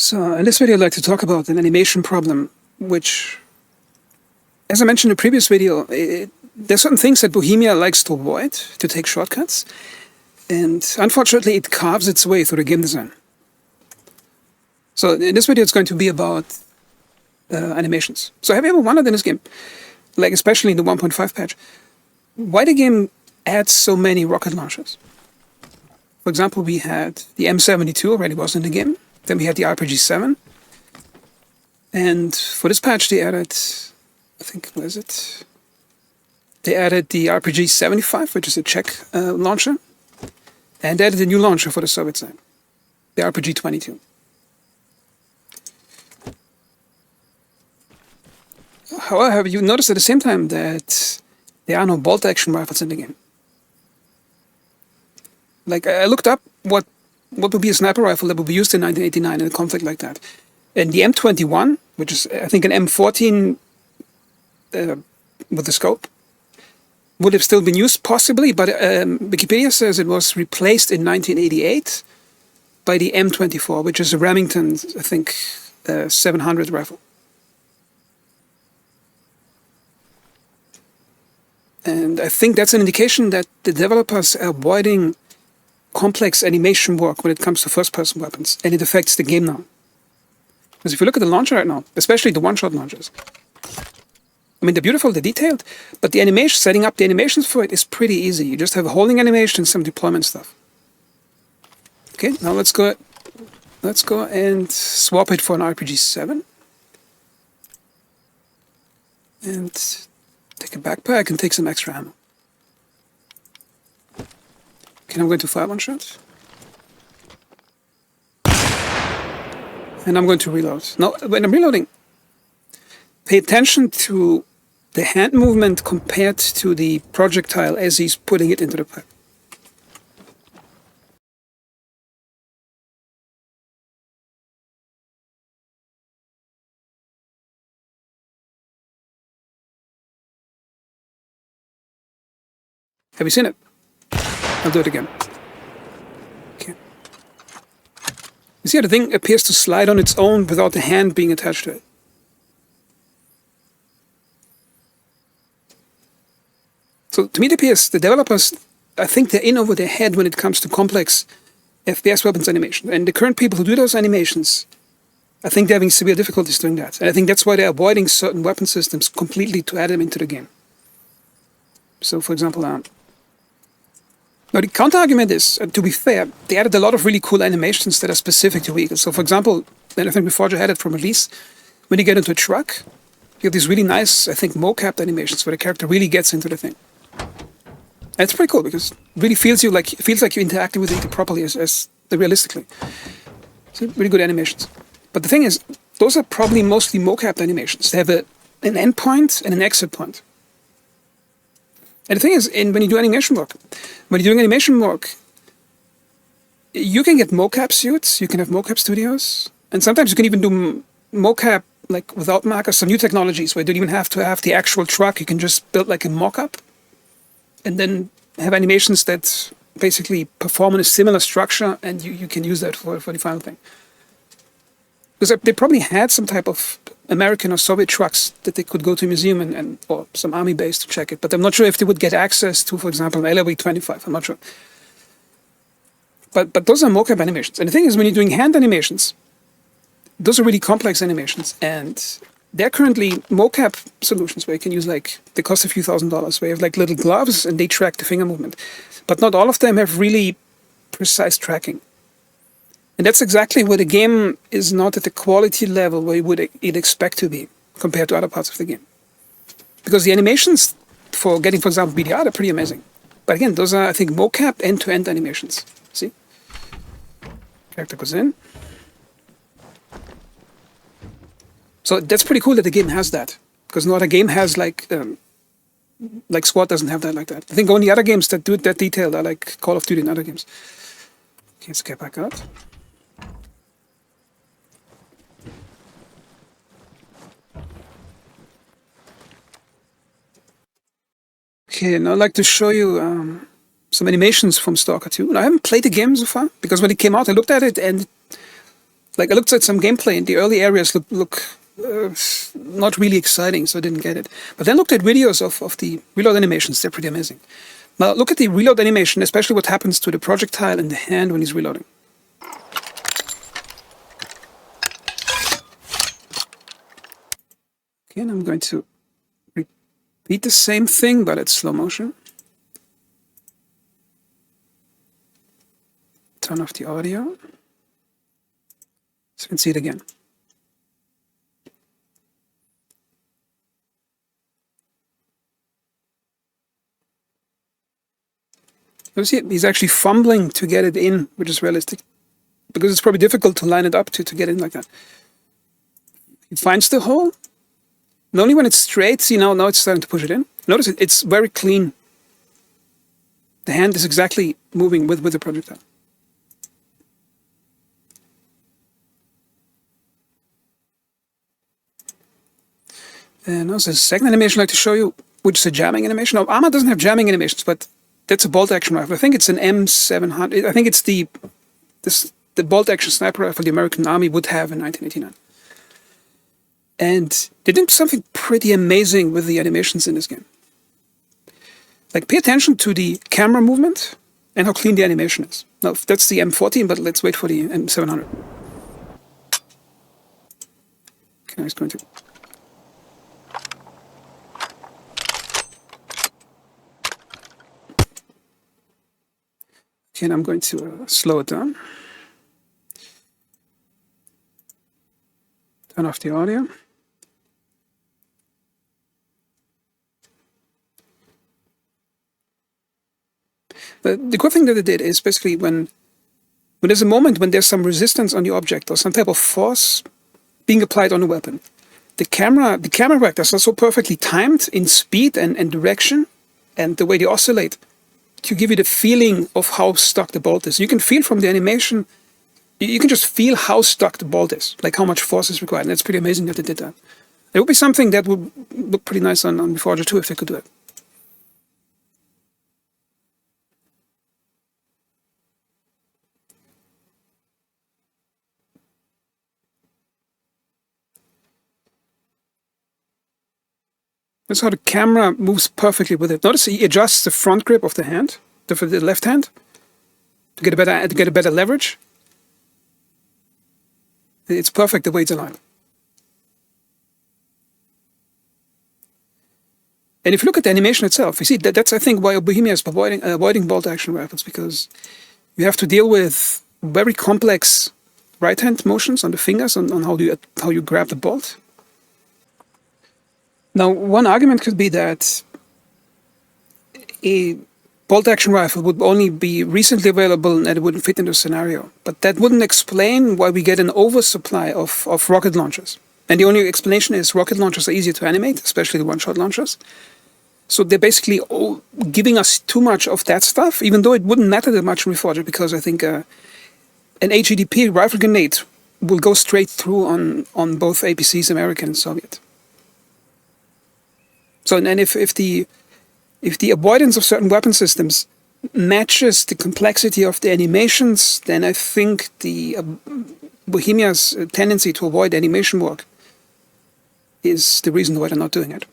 So in this video, I'd like to talk about an animation problem, which, as I mentioned in the previous video, there's certain things that Bohemia likes to avoid, to take shortcuts, and unfortunately it carves its way through the game design. So in this video, it's going to be about animations. So have you ever wondered in this game, like especially in the 1.5 patch, why the game adds so many rocket launchers? For example, we had the M24 already was in the game. Then we had the RPG-7. And for this patch, they added, I think, what is it? They added the RPG-75, which is a Czech launcher. And they added a new launcher for the Soviet side, the RPG-22. However, you notice at the same time that there are no bolt-action rifles in the game. Like, I looked up what would be a sniper rifle that would be used in 1989 in a conflict like that. And the M21, which is, I think, an M14 with the scope, would have still been used, possibly, but Wikipedia says it was replaced in 1988 by the M24, which is a Remington, I think, 700 rifle. And I think that's an indication that the developers are avoiding complex animation work when it comes to first-person weapons, and it affects the game now. Because if you look at the launcher right now, especially the one-shot launchers, I mean, they're beautiful, they're detailed, but the animation, setting up the animations for it is pretty easy. You just have a holding animation and some deployment stuff. Okay, now let's go and swap it for an RPG-7. And take a backpack and take some extra ammo. Okay, I'm going to fire one shot. And I'm going to reload. Now, when I'm reloading, pay attention to the hand movement compared to the projectile as he's putting it into the pipe. Have you seen it? I'll do it again. Okay. You see how the thing appears to slide on its own without the hand being attached to it? So to me it appears the developers, I think they're in over their head when it comes to complex FPS weapons animation. And the current people who do those animations, I think they're having severe difficulties doing that. And I think that's why they're avoiding certain weapon systems completely to add them into the game. So for example, now, the counter-argument is, to be fair, they added a lot of really cool animations that are specific to vehicles. So, for example, and I think Reforger had it from release, when you get into a truck, you have these really nice, I think, Mocap animations where the character really gets into the thing. And it's pretty cool because it really feels like you're interacting with the vehicle properly as realistically. So, really good animations. But the thing is, those are probably mostly Mocap animations. They have an endpoint and an exit point. And the thing is, when you do animation work, when you're doing animation work, you can get mocap suits, you can have mocap studios, and sometimes you can even do mocap like without markers, some new technologies where you don't even have to have the actual truck, you can just build like a mockup, and then have animations that basically perform in a similar structure, and you can use that for the final thing. Because they probably had some type of American or Soviet trucks that they could go to a museum or some army base to check it. But I'm not sure if they would get access to, for example, an LRV-25. I'm not sure. But those are mocap animations. And the thing is, when you're doing hand animations, those are really complex animations. And they're currently mocap solutions where you can use like, they cost a few $1,000s, where you have like little gloves and they track the finger movement. But not all of them have really precise tracking. And that's exactly where the game is not at the quality level where you'd expect to be compared to other parts of the game. Because the animations for getting, for example, BDR are pretty amazing. But again, those are, I think, mocap end-to-end animations. See? Character goes in. So that's pretty cool that the game has that. Because no other game has like SWAT doesn't have that like that. I think only other games that do it that detailed are like Call of Duty and other games. Okay, let's get back out. Okay, now I'd like to show you some animations from Stalker 2. Now, I haven't played the game so far, because when it came out, I looked at it, and Like I looked at some gameplay and the early areas look not really exciting, so I didn't get it. But then looked at videos of the reload animations. They're pretty amazing. Now look at the reload animation, especially what happens to the projectile in the hand when he's reloading. Okay, and I'm going to repeat the same thing, but at slow motion. Turn off the audio. So you can see it again. You see, he's actually fumbling to get it in, which is realistic, because it's probably difficult to line it up to get in like that. He finds the hole, and only when it's straight, see now it's starting to push it in. Notice it's very clean. The hand is exactly moving with the projectile. And also the second animation I'd like to show you, which is a jamming animation. Now, Arma doesn't have jamming animations, but that's a bolt-action rifle. I think it's an M700. I think it's the bolt-action sniper rifle the American Army would have in 1989. And they did something pretty amazing with the animations in this game. Like, pay attention to the camera movement and how clean the animation is. Now, that's the M14, but let's wait for the M700. Okay, I was going to... Okay, and I'm going to slow it down. Turn off the audio. The good thing that it did is basically when there's a moment when there's some resistance on the object or some type of force being applied on the weapon, the camera vectors are so perfectly timed in speed and direction and the way they oscillate to give you the feeling of how stuck the bolt is. You can feel from the animation, you can just feel how stuck the bolt is, like how much force is required. And it's pretty amazing that they did that. It would be something that would look pretty nice on Reforger 2 if they could do it. That's how the camera moves perfectly with it. Notice he adjusts the front grip of the hand, the left hand, to get a better leverage. It's perfect the way it's aligned. And if you look at the animation itself, you see that's I think why Bohemia is avoiding bolt-action rifles, because you have to deal with very complex right-hand motions on the fingers on how you grab the bolt. Now, one argument could be that a bolt-action rifle would only be recently available and it wouldn't fit into the scenario. But that wouldn't explain why we get an oversupply of rocket launchers. And the only explanation is rocket launchers are easier to animate, especially the one-shot launchers. So they're basically giving us too much of that stuff, even though it wouldn't matter that much in Reforger, because I think an HEDP rifle grenade will go straight through on both APCs, American and Soviet. So, and if the avoidance of certain weapon systems matches the complexity of the animations, then I think the Bohemia's tendency to avoid animation work is the reason why they're not doing it.